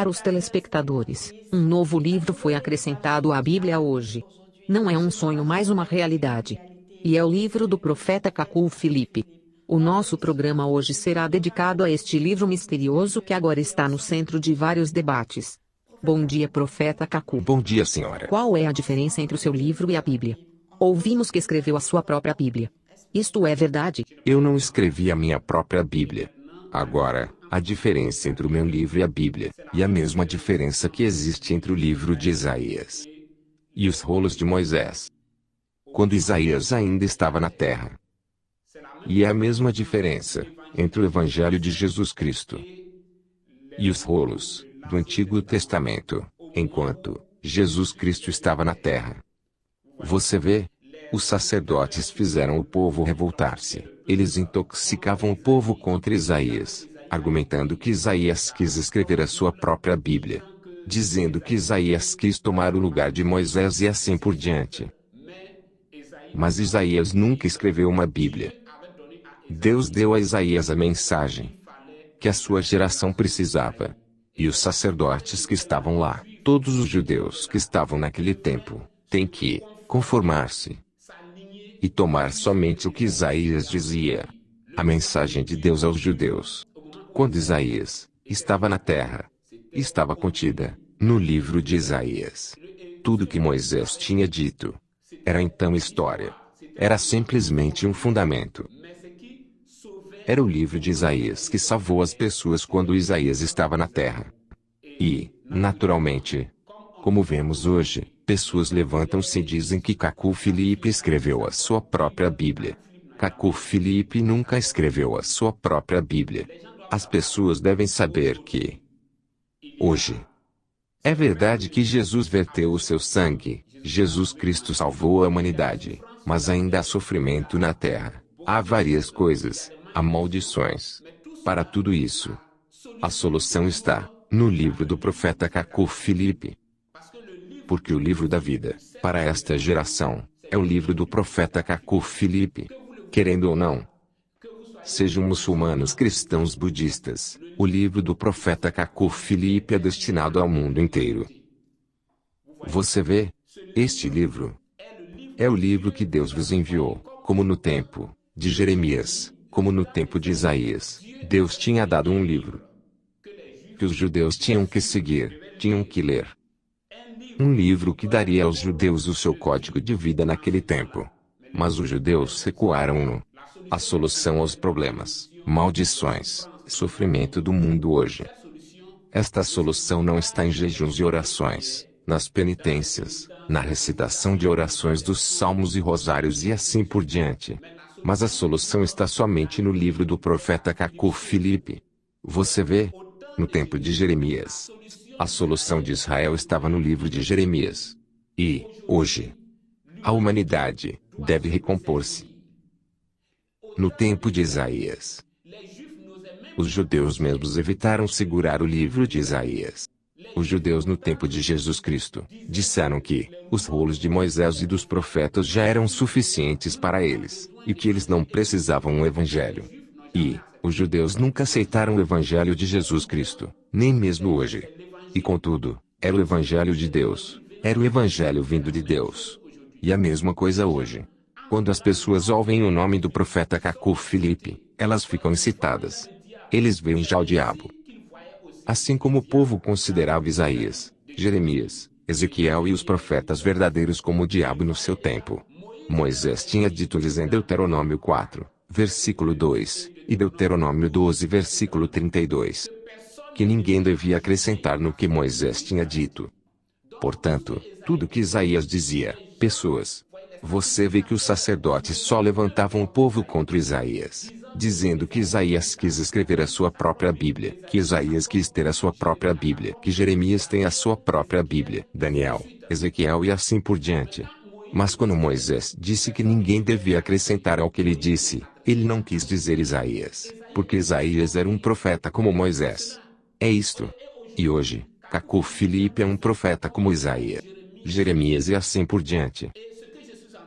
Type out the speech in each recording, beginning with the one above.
Caros telespectadores, um novo livro foi acrescentado à Bíblia hoje. Não é um sonho, mas uma realidade. E é o livro do profeta Cacu Filipe. O nosso programa hoje será dedicado a este livro misterioso que agora está no centro de vários debates. Bom dia, profeta Cacu. Bom dia, senhora. Qual é a diferença entre o seu livro e a Bíblia? Ouvimos que escreveu a sua própria Bíblia. Isto é verdade? Eu não escrevi a minha própria Bíblia. Agora, a diferença entre o meu livro e a Bíblia, e a mesma diferença que existe entre o livro de Isaías e os rolos de Moisés, quando Isaías ainda estava na terra. E é a mesma diferença entre o Evangelho de Jesus Cristo e os rolos do Antigo Testamento, enquanto Jesus Cristo estava na terra. Você vê? Os sacerdotes fizeram o povo revoltar-se. Eles intoxicavam o povo contra Isaías, argumentando que Isaías quis escrever a sua própria Bíblia, dizendo que Isaías quis tomar o lugar de Moisés e assim por diante. Mas Isaías nunca escreveu uma Bíblia. Deus deu a Isaías a mensagem que a sua geração precisava. E os sacerdotes que estavam lá, todos os judeus que estavam naquele tempo, têm que conformar-se e tomar somente o que Isaías dizia. A mensagem de Deus aos judeus, quando Isaías estava na terra, estava contida no livro de Isaías. Tudo que Moisés tinha dito era então história. Era simplesmente um fundamento. Era o livro de Isaías que salvou as pessoas quando Isaías estava na terra. E, naturalmente, como vemos hoje, pessoas levantam-se e dizem que Cacu Filipe escreveu a sua própria Bíblia. Cacu Filipe nunca escreveu a sua própria Bíblia. As pessoas devem saber que, hoje, é verdade que Jesus verteu o seu sangue, Jesus Cristo salvou a humanidade, mas ainda há sofrimento na terra. Há várias coisas, há maldições. Para tudo isso, a solução está no livro do profeta Cacu Filipe. Porque o livro da vida, para esta geração, é o livro do profeta Cacu Filipe. Querendo ou não, sejam muçulmanos, cristãos, budistas, o livro do profeta Cacu Filipe é destinado ao mundo inteiro. Você vê? Este livro é o livro que Deus vos enviou, como no tempo de Jeremias, como no tempo de Isaías. Deus tinha dado um livro que os judeus tinham que seguir, tinham que ler. Um livro que daria aos judeus o seu código de vida naquele tempo. Mas os judeus recuaram-no. A solução aos problemas, maldições, sofrimento do mundo hoje. Esta solução não está em jejuns e orações, nas penitências, na recitação de orações dos salmos e rosários e assim por diante. Mas a solução está somente no livro do profeta Cacu Filipe. Você vê? No tempo de Jeremias, a solução de Israel estava no livro de Jeremias. E, hoje, a humanidade deve recompor-se. No tempo de Isaías, os judeus mesmos evitaram segurar o livro de Isaías. Os judeus no tempo de Jesus Cristo disseram que os rolos de Moisés e dos profetas já eram suficientes para eles, e que eles não precisavam um evangelho. E os judeus nunca aceitaram o evangelho de Jesus Cristo, nem mesmo hoje. E contudo, era o evangelho de Deus, era o evangelho vindo de Deus. E a mesma coisa hoje. Quando as pessoas ouvem o nome do profeta Cacu Filipe, elas ficam excitadas. Eles veem já o diabo. Assim como o povo considerava Isaías, Jeremias, Ezequiel e os profetas verdadeiros como o diabo no seu tempo. Moisés tinha dito-lhes em Deuteronômio 4, versículo 2, e Deuteronômio 12, versículo 32, que ninguém devia acrescentar no que Moisés tinha dito. Portanto, tudo que Isaías dizia, pessoas. Você vê que os sacerdotes só levantavam o povo contra Isaías, dizendo que Isaías quis escrever a sua própria Bíblia, que Isaías quis ter a sua própria Bíblia, que Jeremias tem a sua própria Bíblia, Daniel, Ezequiel e assim por diante. Mas quando Moisés disse que ninguém devia acrescentar ao que ele disse, ele não quis dizer Isaías, porque Isaías era um profeta como Moisés. É isto. E hoje, Cacu Filipe é um profeta como Isaías, Jeremias e assim por diante.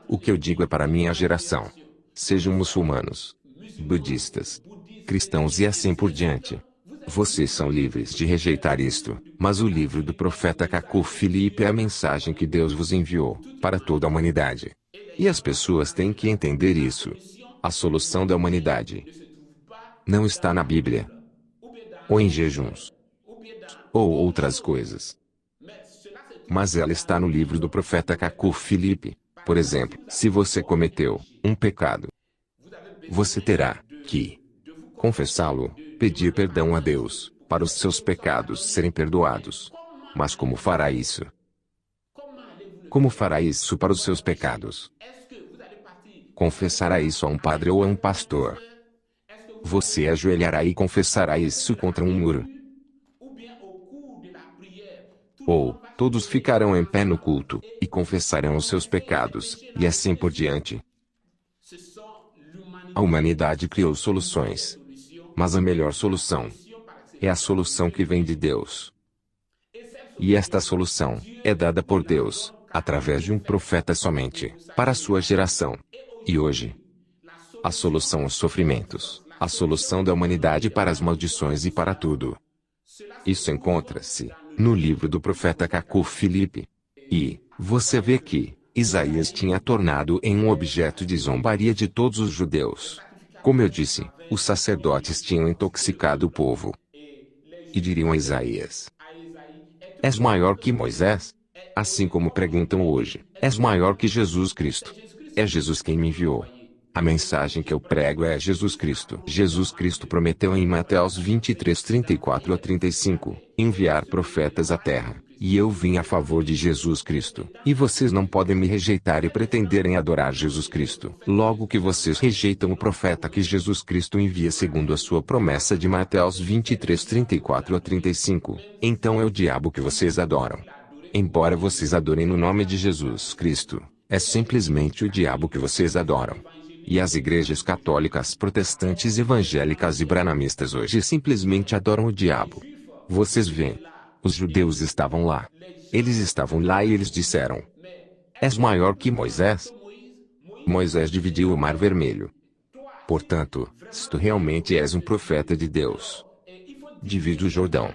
O que eu digo é para minha geração. Sejam muçulmanos, budistas, cristãos e assim por diante. Vocês são livres de rejeitar isto, mas o livro do profeta Cacu Filipe é a mensagem que Deus vos enviou, para toda a humanidade. E as pessoas têm que entender isso. A solução da humanidade não está na Bíblia, ou em jejuns, ou outras coisas. Mas ela está no livro do profeta Cacu Filipe. Por exemplo, se você cometeu um pecado, você terá que confessá-lo, pedir perdão a Deus, para os seus pecados serem perdoados. Mas como fará isso? Como fará isso para os seus pecados? Confessará isso a um padre ou a um pastor? Você ajoelhará e confessará isso contra um muro? Ou, todos ficarão em pé no culto, e confessarão os seus pecados, e assim por diante. A humanidade criou soluções. Mas a melhor solução é a solução que vem de Deus. E esta solução é dada por Deus, através de um profeta somente, para a sua geração. E hoje, a solução aos sofrimentos, a solução da humanidade para as maldições e para tudo. Isso encontra-se no livro do profeta Cacu Filipe. E você vê que Isaías tinha tornado em um objeto de zombaria de todos os judeus. Como eu disse, os sacerdotes tinham intoxicado o povo. E diriam a Isaías: és maior que Moisés? Assim como perguntam hoje: és maior que Jesus Cristo? É Jesus quem me enviou. A mensagem que eu prego é Jesus Cristo. Jesus Cristo prometeu em Mateus 23:34-35, enviar profetas à terra. E eu vim a favor de Jesus Cristo. E vocês não podem me rejeitar e pretenderem adorar Jesus Cristo. Logo que vocês rejeitam o profeta que Jesus Cristo envia segundo a sua promessa de Mateus 23:34-35, então é o diabo que vocês adoram. Embora vocês adorem no nome de Jesus Cristo, é simplesmente o diabo que vocês adoram. E as igrejas católicas, protestantes, evangélicas e branamistas hoje simplesmente adoram o diabo. Vocês veem. Os judeus estavam lá. Eles estavam lá e eles disseram: és maior que Moisés? Moisés dividiu o Mar Vermelho. Portanto, se tu realmente és um profeta de Deus, divide o Jordão.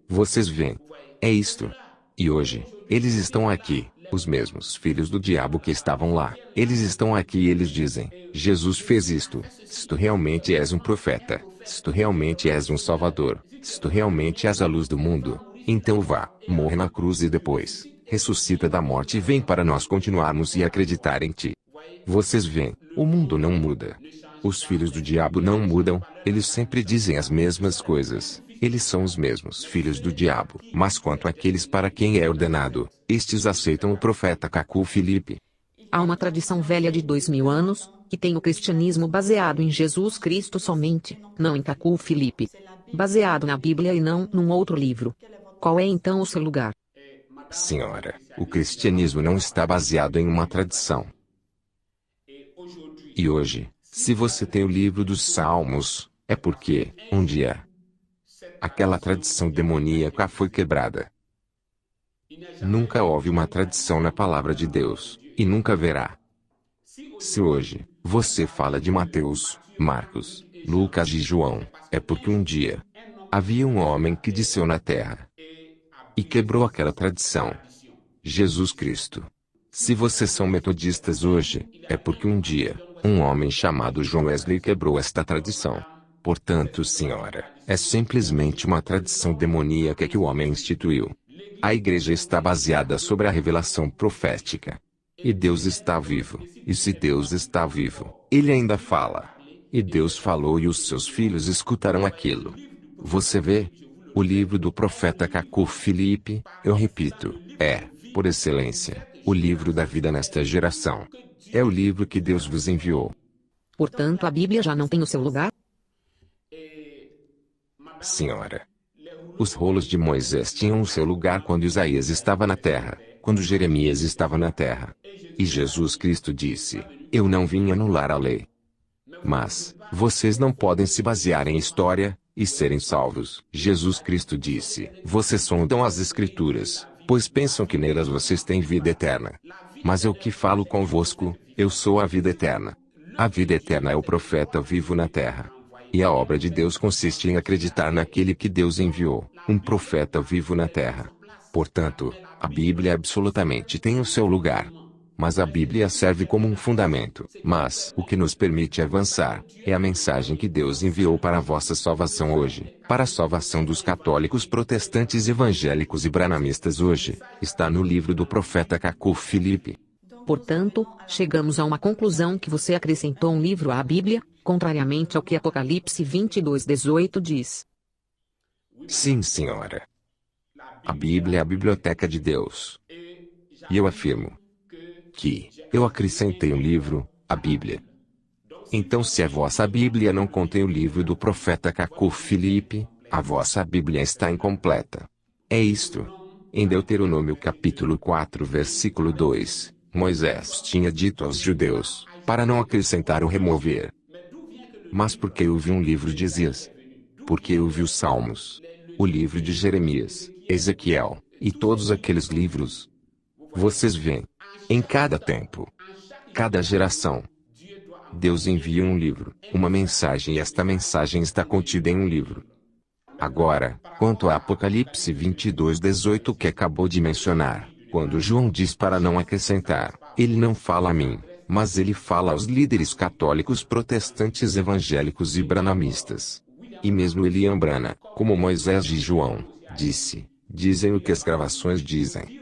Vocês veem. É isto. E hoje, eles estão aqui, os mesmos filhos do diabo que estavam lá. Eles estão aqui e eles dizem: Jesus fez isto. Se tu realmente és um profeta, se tu realmente és um salvador, se tu realmente és a luz do mundo, então vá, morre na cruz e depois, ressuscita da morte e vem para nós continuarmos e acreditar em ti. Vocês veem, o mundo não muda. Os filhos do diabo não mudam, eles sempre dizem as mesmas coisas. Eles são os mesmos filhos do diabo. Mas quanto àqueles para quem é ordenado, estes aceitam o profeta Cacu Filipe. Há uma tradição velha de 2000 anos, que tem o cristianismo baseado em Jesus Cristo somente, não em Cacu Filipe. Baseado na Bíblia e não num outro livro. Qual é então o seu lugar? Senhora, o cristianismo não está baseado em uma tradição. E hoje, se você tem o livro dos Salmos, é porque, um dia, aquela tradição demoníaca foi quebrada. Nunca houve uma tradição na palavra de Deus, e nunca haverá. Se hoje, você fala de Mateus, Marcos, Lucas e João, é porque um dia, havia um homem que desceu na terra e quebrou aquela tradição. Jesus Cristo. Se vocês são metodistas hoje, é porque um dia, um homem chamado John Wesley quebrou esta tradição. Portanto, senhora, é simplesmente uma tradição demoníaca que o homem instituiu. A igreja está baseada sobre a revelação profética. E Deus está vivo. E se Deus está vivo, Ele ainda fala. E Deus falou e os seus filhos escutarão aquilo. Você vê? O livro do profeta Cacu Filipe, eu repito, é, por excelência, o livro da vida nesta geração. É o livro que Deus vos enviou. Portanto, a Bíblia já não tem o seu lugar? Senhora, os rolos de Moisés tinham o seu lugar quando Isaías estava na terra, quando Jeremias estava na terra. E Jesus Cristo disse: eu não vim anular a lei. Mas, vocês não podem se basear em história e serem salvos. Jesus Cristo disse: vocês sondam as Escrituras, pois pensam que nelas vocês têm vida eterna. Mas eu que falo convosco, eu sou a vida eterna. A vida eterna é o profeta vivo na terra. E a obra de Deus consiste em acreditar naquele que Deus enviou, um profeta vivo na terra. Portanto, a Bíblia absolutamente tem o seu lugar. Mas a Bíblia serve como um fundamento. Mas o que nos permite avançar é a mensagem que Deus enviou para a vossa salvação hoje, para a salvação dos católicos, protestantes, evangélicos e branamistas hoje, está no livro do profeta Cacu Filipe. Portanto, chegamos a uma conclusão que você acrescentou um livro à Bíblia, contrariamente ao que Apocalipse 22:18 diz. Sim, senhora. A Bíblia é a biblioteca de Deus. E eu afirmo que eu acrescentei um livro, a Bíblia. Então, se a vossa Bíblia não contém o livro do profeta Cacu Filipe, a vossa Bíblia está incompleta. É isto. Em Deuteronômio capítulo 4 versículo 2, Moisés tinha dito aos judeus, para não acrescentar ou remover. Mas por que houve um livro de Isaías? Porque houve os Salmos, o livro de Jeremias, Ezequiel, e todos aqueles livros. Vocês veem, em cada tempo, cada geração, Deus envia um livro, uma mensagem, e esta mensagem está contida em um livro. Agora, quanto a Apocalipse 22:18 que acabou de mencionar, quando João diz para não acrescentar, ele não fala a mim, mas ele fala aos líderes católicos, protestantes, evangélicos e branamistas. E mesmo William Branham, como Moisés de João, dizem o que as gravações dizem.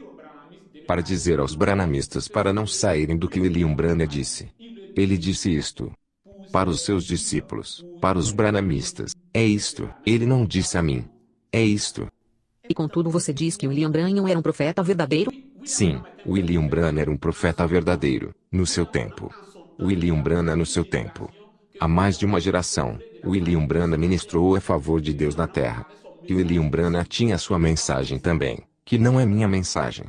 Para dizer aos branamistas para não saírem do que William Branham disse. Ele disse isto para os seus discípulos, para os branamistas. É isto. Ele não disse a mim. É isto. E contudo você diz que William Branham era um profeta verdadeiro? Sim, William Branham era um profeta verdadeiro, no seu tempo. William Branham no seu tempo. Há mais de uma geração, William Branham ministrou a favor de Deus na terra. E William Branham tinha sua mensagem também, que não é minha mensagem.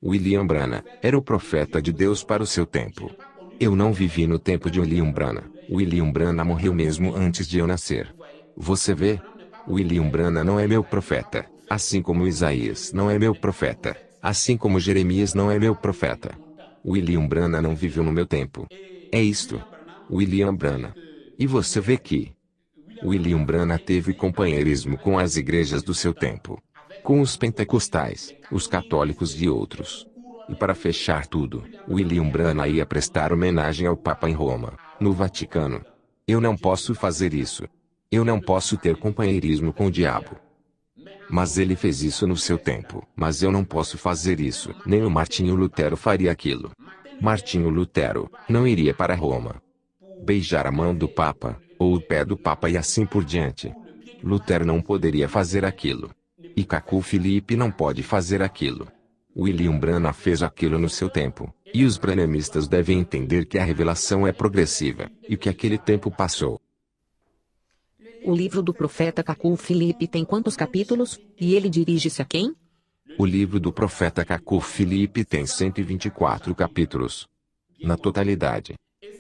William Branham era o profeta de Deus para o seu tempo. Eu não vivi no tempo de William Branham. William Branham morreu mesmo antes de eu nascer. Você vê? William Branham não é meu profeta, assim como Isaías não é meu profeta, assim como Jeremias não é meu profeta. William Branham não viveu no meu tempo. É isto. William Branham. E você vê que William Branham teve companheirismo com as igrejas do seu tempo, com os pentecostais, os católicos e outros. E para fechar tudo, William Branham ia prestar homenagem ao Papa em Roma, no Vaticano. Eu não posso fazer isso. Eu não posso ter companheirismo com o diabo. Mas ele fez isso no seu tempo. Mas eu não posso fazer isso. Nem o Martinho Lutero faria aquilo. Martinho Lutero não iria para Roma beijar a mão do Papa, ou o pé do Papa e assim por diante. Lutero não poderia fazer aquilo. E Cacu Filipe não pode fazer aquilo. William Branham fez aquilo no seu tempo, e os branhamistas devem entender que a revelação é progressiva, e que aquele tempo passou. O livro do profeta Cacu Filipe tem quantos capítulos, e ele dirige-se a quem? O livro do profeta Cacu Filipe tem 124 capítulos, na totalidade.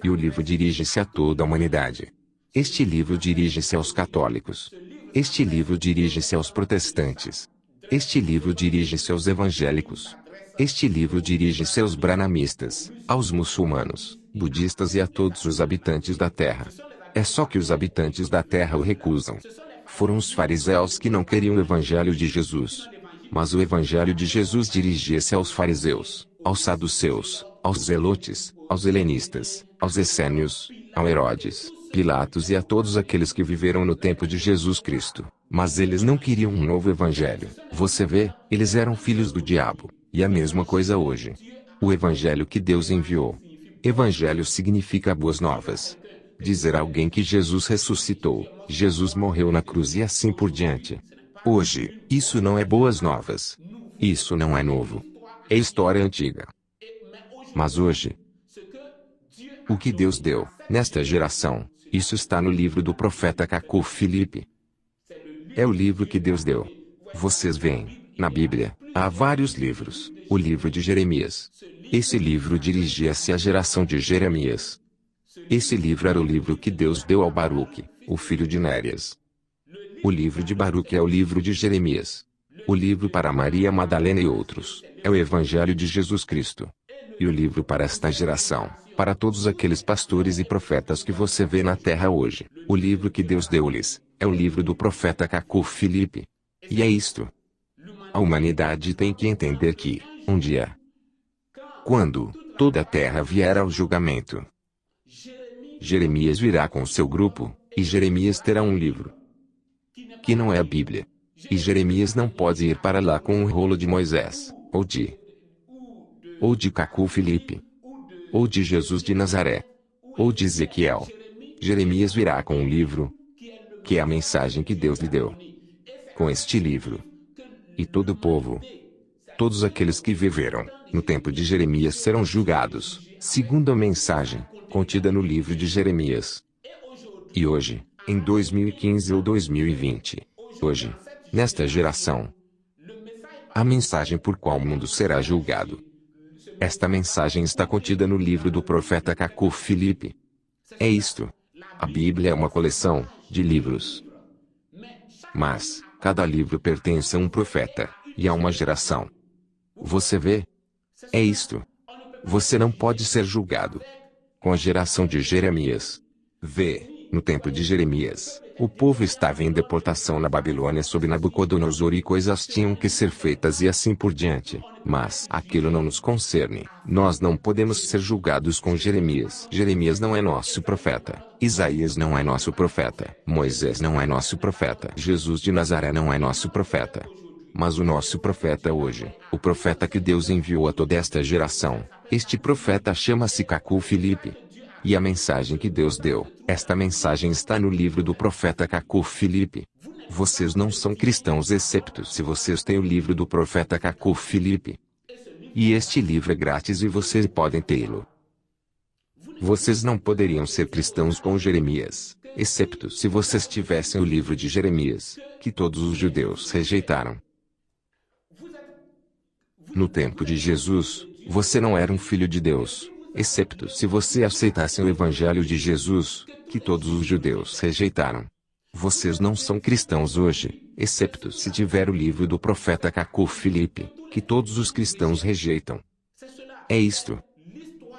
E o livro dirige-se a toda a humanidade. Este livro dirige-se aos católicos. Este livro dirige-se aos protestantes. Este livro dirige-se aos evangélicos. Este livro dirige-se aos branamistas, aos muçulmanos, budistas e a todos os habitantes da terra. É só que os habitantes da terra o recusam. Foram os fariseus que não queriam o evangelho de Jesus. Mas o evangelho de Jesus dirigia-se aos fariseus, aos saduceus, aos zelotes, aos helenistas, aos essênios, ao Herodes, Pilatos e a todos aqueles que viveram no tempo de Jesus Cristo. Mas eles não queriam um novo evangelho. Você vê, eles eram filhos do diabo. E a mesma coisa hoje. O evangelho que Deus enviou. Evangelho significa boas novas. Dizer a alguém que Jesus ressuscitou, Jesus morreu na cruz e assim por diante. Hoje, isso não é boas novas. Isso não é novo. É história antiga. Mas hoje, o que Deus deu, nesta geração, isso está no livro do profeta Cacu Filipe. É o livro que Deus deu. Vocês veem, na Bíblia, há vários livros. O livro de Jeremias. Esse livro dirigia-se à geração de Jeremias. Esse livro era o livro que Deus deu ao Baruque, o filho de Nérias. O livro de Baruque é o livro de Jeremias. O livro para Maria Madalena e outros, é o Evangelho de Jesus Cristo. E o livro para esta geração, para todos aqueles pastores e profetas que você vê na terra hoje, o livro que Deus deu-lhes, é o livro do profeta Cacu Filipe. E é isto. A humanidade tem que entender que, um dia, quando toda a terra vier ao julgamento, Jeremias virá com o seu grupo, e Jeremias terá um livro, que não é a Bíblia. E Jeremias não pode ir para lá com um rolo de Moisés, ou de Cacu Filipe, ou de Jesus de Nazaré, ou de Ezequiel. Jeremias virá com um livro, que é a mensagem que Deus lhe deu. Com este livro, e todo o povo, todos aqueles que viveram no tempo de Jeremias serão julgados, segundo a mensagem contida no livro de Jeremias. E hoje, em 2015 ou 2020, hoje, nesta geração, a mensagem por qual o mundo será julgado. Esta mensagem está contida no livro do profeta Cacu Filipe. É isto. A Bíblia é uma coleção de livros. Mas, cada livro pertence a um profeta, e a uma geração. Você vê? É isto. Você não pode ser julgado com a geração de Jeremias. Vê, no tempo de Jeremias, o povo estava em deportação na Babilônia sob Nabucodonosor e coisas tinham que ser feitas e assim por diante. Mas aquilo não nos concerne. Nós não podemos ser julgados com Jeremias. Jeremias não é nosso profeta. Isaías não é nosso profeta. Moisés não é nosso profeta. Jesus de Nazaré não é nosso profeta. Mas o nosso profeta hoje, o profeta que Deus enviou a toda esta geração, este profeta chama-se Cacu Filipe. E a mensagem que Deus deu, esta mensagem está no livro do profeta Cacu Filipe. Vocês não são cristãos excepto se vocês têm o livro do profeta Cacu Filipe. E este livro é grátis e vocês podem tê-lo. Vocês não poderiam ser cristãos com Jeremias, excepto se vocês tivessem o livro de Jeremias, que todos os judeus rejeitaram. No tempo de Jesus, você não era um filho de Deus, excepto se você aceitasse o evangelho de Jesus, que todos os judeus rejeitaram. Vocês não são cristãos hoje, excepto se tiver o livro do profeta Cacu Filipe, que todos os cristãos rejeitam. É isto.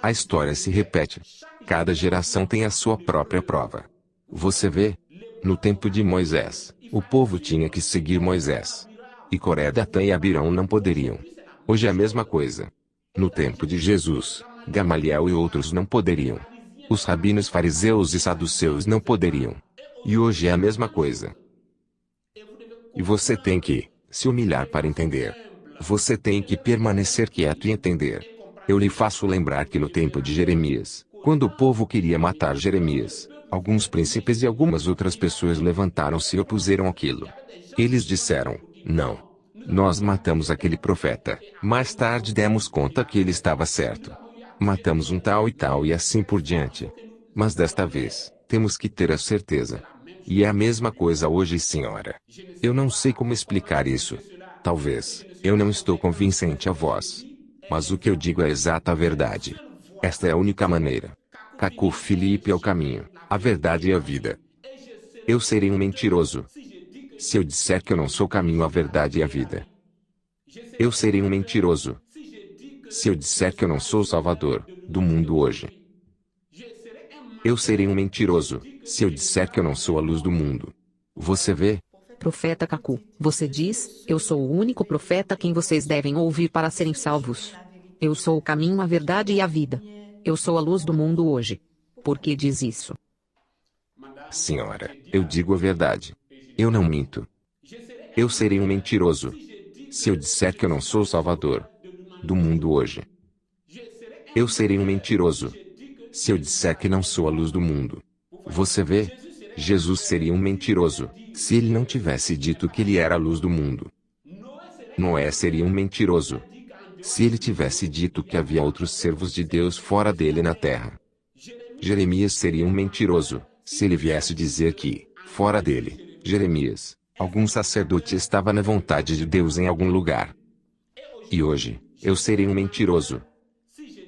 A história se repete. Cada geração tem a sua própria prova. Você vê? No tempo de Moisés, o povo tinha que seguir Moisés. E Coré, Datã e Abirão não poderiam. Hoje é a mesma coisa. No tempo de Jesus, Gamaliel e outros não poderiam. Os rabinos fariseus e saduceus não poderiam. E hoje é a mesma coisa. E você tem que se humilhar para entender. Você tem que permanecer quieto e entender. Eu lhe faço lembrar que no tempo de Jeremias, quando o povo queria matar Jeremias, alguns príncipes e algumas outras pessoas levantaram-se e opuseram àquilo. Eles disseram: não. Nós matamos aquele profeta. Mais tarde demos conta que ele estava certo. Matamos um tal e assim por diante. Mas desta vez, temos que ter a certeza. E é a mesma coisa hoje, senhora. Eu não sei como explicar isso. Talvez, eu não estou convincente a vós. Mas o que eu digo é a exata verdade. Esta é a única maneira. Cacu Filipe é o caminho, a verdade e a vida. Eu serei um mentiroso se eu disser que eu não sou o caminho, a verdade e a vida. Eu serei um mentiroso se eu disser que eu não sou o Salvador do mundo hoje. Eu serei um mentiroso se eu disser que eu não sou a luz do mundo. Você vê? Profeta Cacu, você diz: eu sou o único profeta a quem vocês devem ouvir para serem salvos. Eu sou o caminho, a verdade e a vida. Eu sou a luz do mundo hoje. Por que diz isso? Senhora, eu digo a verdade. Eu não minto. Eu serei um mentiroso se eu disser que eu não sou o Salvador do mundo hoje. Eu serei um mentiroso se eu disser que não sou a luz do mundo. Você vê? Jesus seria um mentiroso se ele não tivesse dito que ele era a luz do mundo. Noé seria um mentiroso se ele tivesse dito que havia outros servos de Deus fora dele na terra. Jeremias seria um mentiroso se ele viesse dizer que, fora dele, Jeremias, algum sacerdote estava na vontade de Deus em algum lugar. E hoje, eu serei um mentiroso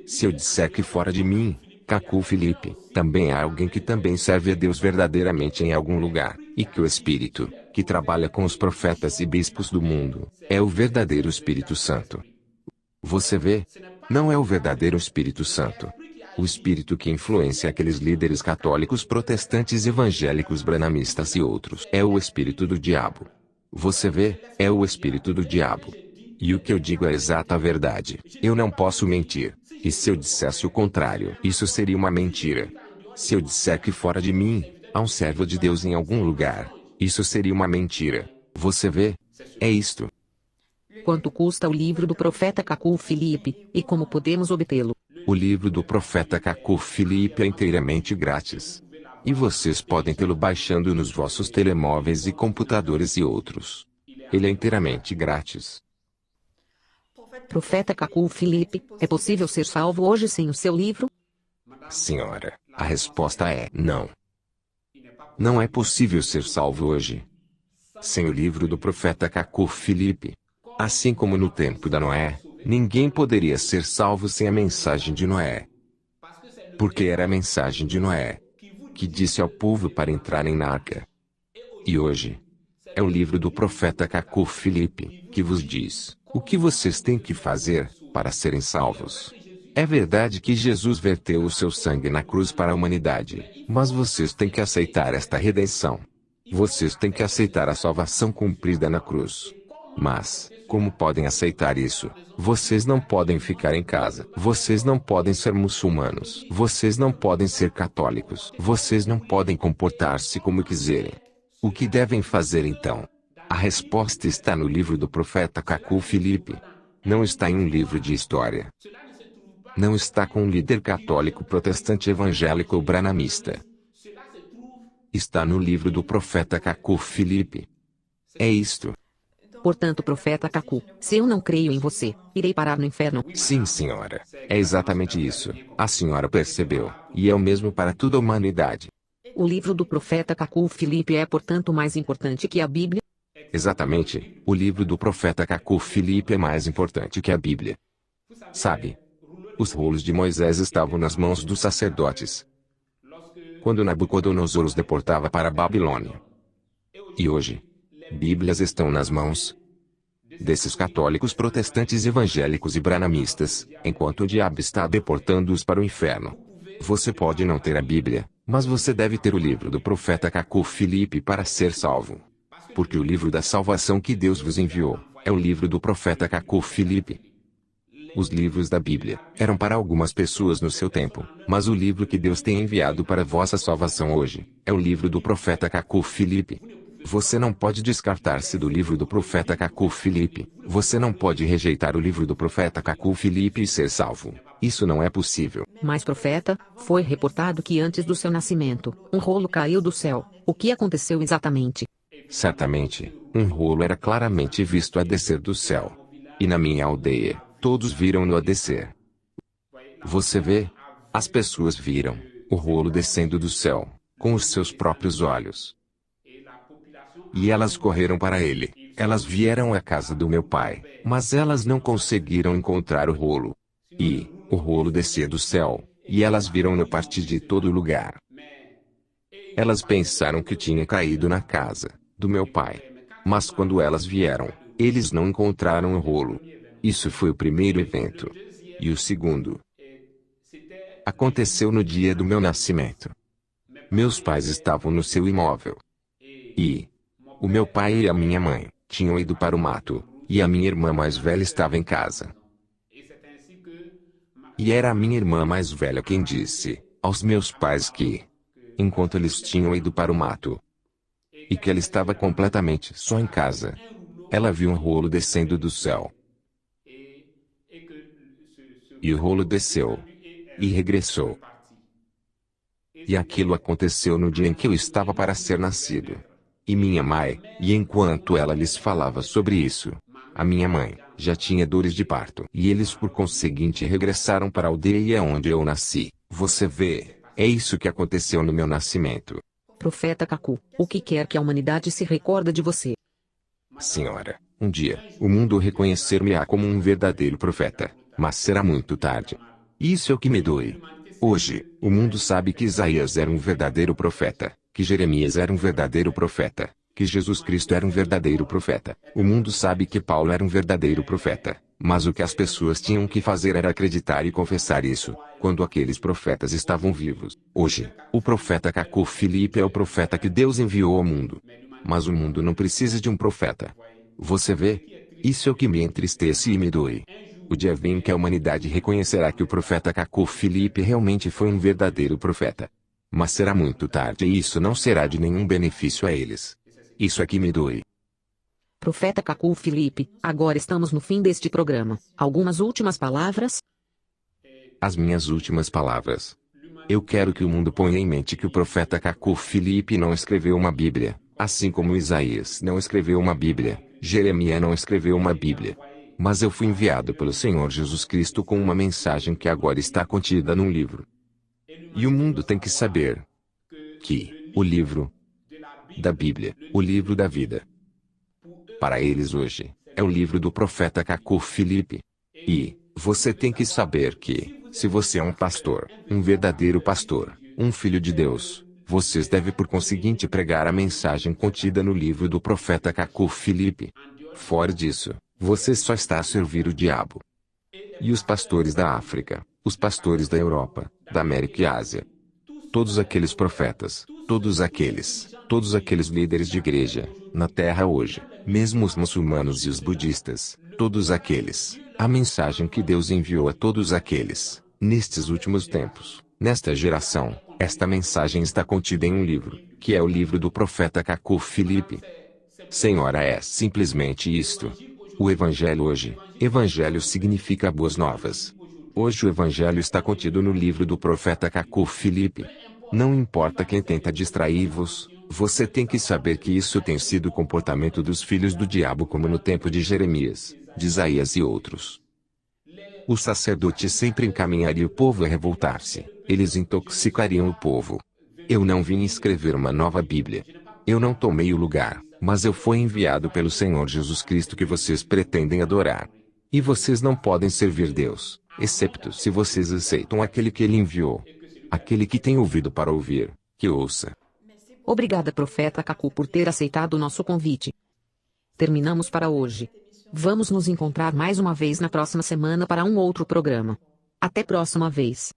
se eu disser que fora de mim, Cacu Filipe, também há alguém que também serve a Deus verdadeiramente em algum lugar, e que o Espírito, que trabalha com os profetas e bispos do mundo, é o verdadeiro Espírito Santo. Você vê? Não é o verdadeiro Espírito Santo. O espírito que influencia aqueles líderes católicos protestantes evangélicos branamistas e outros é o espírito do diabo. Você vê, é o espírito do diabo. E o que eu digo é a exata verdade. Eu não posso mentir. E se eu dissesse o contrário, isso seria uma mentira. Se eu disser que fora de mim, há um servo de Deus em algum lugar, isso seria uma mentira. Você vê? É isto. Quanto custa o livro do profeta Cacu Filipe, e como podemos obtê-lo? O livro do profeta Cacu Filipe é inteiramente grátis. E vocês podem tê-lo baixando nos vossos telemóveis e computadores e outros. Ele é inteiramente grátis. Profeta Cacu Filipe, é possível ser salvo hoje sem o seu livro? Senhora, a resposta é não. Não é possível ser salvo hoje sem o livro do profeta Cacu Filipe. Assim como no tempo da Noé, ninguém poderia ser salvo sem a mensagem de Noé. Porque era a mensagem de Noé que disse ao povo para entrarem na arca. E hoje, é o livro do profeta Cacu Filipe que vos diz o que vocês têm que fazer para serem salvos. É verdade que Jesus verteu o seu sangue na cruz para a humanidade, mas vocês têm que aceitar esta redenção. Vocês têm que aceitar a salvação cumprida na cruz. Mas, como podem aceitar isso? Vocês não podem ficar em casa. Vocês não podem ser muçulmanos. Vocês não podem ser católicos. Vocês não podem comportar-se como quiserem. O que devem fazer então? A resposta está no livro do profeta Cacu Filipe. Não está em um livro de história. Não está com um líder católico protestante evangélico ou branamista. Está no livro do profeta Cacu Filipe. É isto. Portanto, profeta Cacu, se eu não creio em você, irei parar no inferno? Sim, senhora. É exatamente isso. A senhora percebeu. E é o mesmo para toda a humanidade. O livro do profeta Cacu Filipe é, portanto, mais importante que a Bíblia? Exatamente. O livro do profeta Cacu Filipe é mais importante que a Bíblia. Sabe? Os rolos de Moisés estavam nas mãos dos sacerdotes quando Nabucodonosor os deportava para a Babilônia. E hoje, Bíblias estão nas mãos desses católicos protestantes evangélicos e branamistas, enquanto o diabo está deportando-os para o inferno. Você pode não ter a Bíblia, mas você deve ter o livro do profeta Cacu Filipe para ser salvo. Porque o livro da salvação que Deus vos enviou é o livro do profeta Cacu Filipe. Os livros da Bíblia eram para algumas pessoas no seu tempo, mas o livro que Deus tem enviado para vossa salvação hoje é o livro do profeta Cacu Filipe. Você não pode descartar-se do livro do profeta Cacu Filipe. Você não pode rejeitar o livro do profeta Cacu Filipe e ser salvo. Isso não é possível. Mas, profeta, foi reportado que antes do seu nascimento, um rolo caiu do céu. O que aconteceu exatamente? Certamente, um rolo era claramente visto a descer do céu. E na minha aldeia, todos viram-no a descer. Você vê? As pessoas viram o rolo descendo do céu, com os seus próprios olhos. E elas correram para ele. Elas vieram à casa do meu pai, mas elas não conseguiram encontrar o rolo. E o rolo descia do céu, e elas viram-no partir de todo lugar. Elas pensaram que tinha caído na casa do meu pai. Mas quando elas vieram, eles não encontraram o rolo. Isso foi o primeiro evento. E o segundo aconteceu no dia do meu nascimento. Meus pais estavam no seu imóvel. E o meu pai e a minha mãe tinham ido para o mato, e a minha irmã mais velha estava em casa. E era a minha irmã mais velha quem disse aos meus pais que, enquanto eles tinham ido para o mato, e que ela estava completamente só em casa, ela viu um rolo descendo do céu. E o rolo desceu e regressou. E aquilo aconteceu no dia em que eu estava para ser nascido. E minha mãe, e enquanto ela lhes falava sobre isso, a minha mãe já tinha dores de parto. E eles por conseguinte regressaram para a aldeia onde eu nasci. Você vê, é isso que aconteceu no meu nascimento. Profeta Cacu, o que quer que a humanidade se recorda de você? Senhora, um dia, o mundo reconhecer-me-á como um verdadeiro profeta, mas será muito tarde. Isso é o que me dói. Hoje, o mundo sabe que Isaías era um verdadeiro profeta, que Jeremias era um verdadeiro profeta, que Jesus Cristo era um verdadeiro profeta. O mundo sabe que Paulo era um verdadeiro profeta, Mas o que as pessoas tinham que fazer era acreditar e confessar isso, quando aqueles profetas estavam vivos. Hoje, o profeta Cacu Filipe é o profeta que Deus enviou ao mundo. Mas o mundo não precisa de um profeta. Você vê? Isso é o que me entristece e me doe. O dia vem que a humanidade reconhecerá que o profeta Cacu Filipe realmente foi um verdadeiro profeta. Mas será muito tarde e isso não será de nenhum benefício a eles. Isso é que me doe. Profeta Cacu Filipe, agora estamos no fim deste programa. Algumas últimas palavras? As minhas últimas palavras. Eu quero que o mundo ponha em mente que o profeta Cacu Filipe não escreveu uma Bíblia, assim como Isaías não escreveu uma Bíblia, Jeremias não escreveu uma Bíblia. Mas eu fui enviado pelo Senhor Jesus Cristo com uma mensagem que agora está contida num livro. E o mundo tem que saber que o livro da Bíblia, o livro da vida, para eles hoje, é o livro do profeta Cacu Filipe. E você tem que saber que, se você é um pastor, um verdadeiro pastor, um filho de Deus, vocês devem por conseguinte pregar a mensagem contida no livro do profeta Cacu Filipe. Fora disso, você só está a servir o diabo. E os pastores da África, os pastores da Europa, da América e Ásia, todos aqueles profetas, todos aqueles líderes de igreja, na terra hoje, mesmo os muçulmanos e os budistas, todos aqueles, a mensagem que Deus enviou a todos aqueles, nestes últimos tempos, nesta geração, esta mensagem está contida em um livro, que é o livro do profeta Cacu Filipe. Senhora, é simplesmente isto. O Evangelho hoje, Evangelho significa boas novas. Hoje o Evangelho está contido no livro do profeta Cacu Filipe. Não importa quem tenta distrair-vos, você tem que saber que isso tem sido o comportamento dos filhos do diabo como no tempo de Jeremias, de Isaías e outros. Os sacerdotes sempre encaminhariam o povo a revoltar-se, eles intoxicariam o povo. Eu não vim escrever uma nova Bíblia. Eu não tomei o lugar, mas eu fui enviado pelo Senhor Jesus Cristo que vocês pretendem adorar. E vocês não podem servir Deus, excepto se vocês aceitam aquele que Ele enviou. Aquele que tem ouvido para ouvir, que ouça. Obrigada, profeta Cacu, por ter aceitado o nosso convite. Terminamos para hoje. Vamos nos encontrar mais uma vez na próxima semana para um outro programa. Até próxima vez.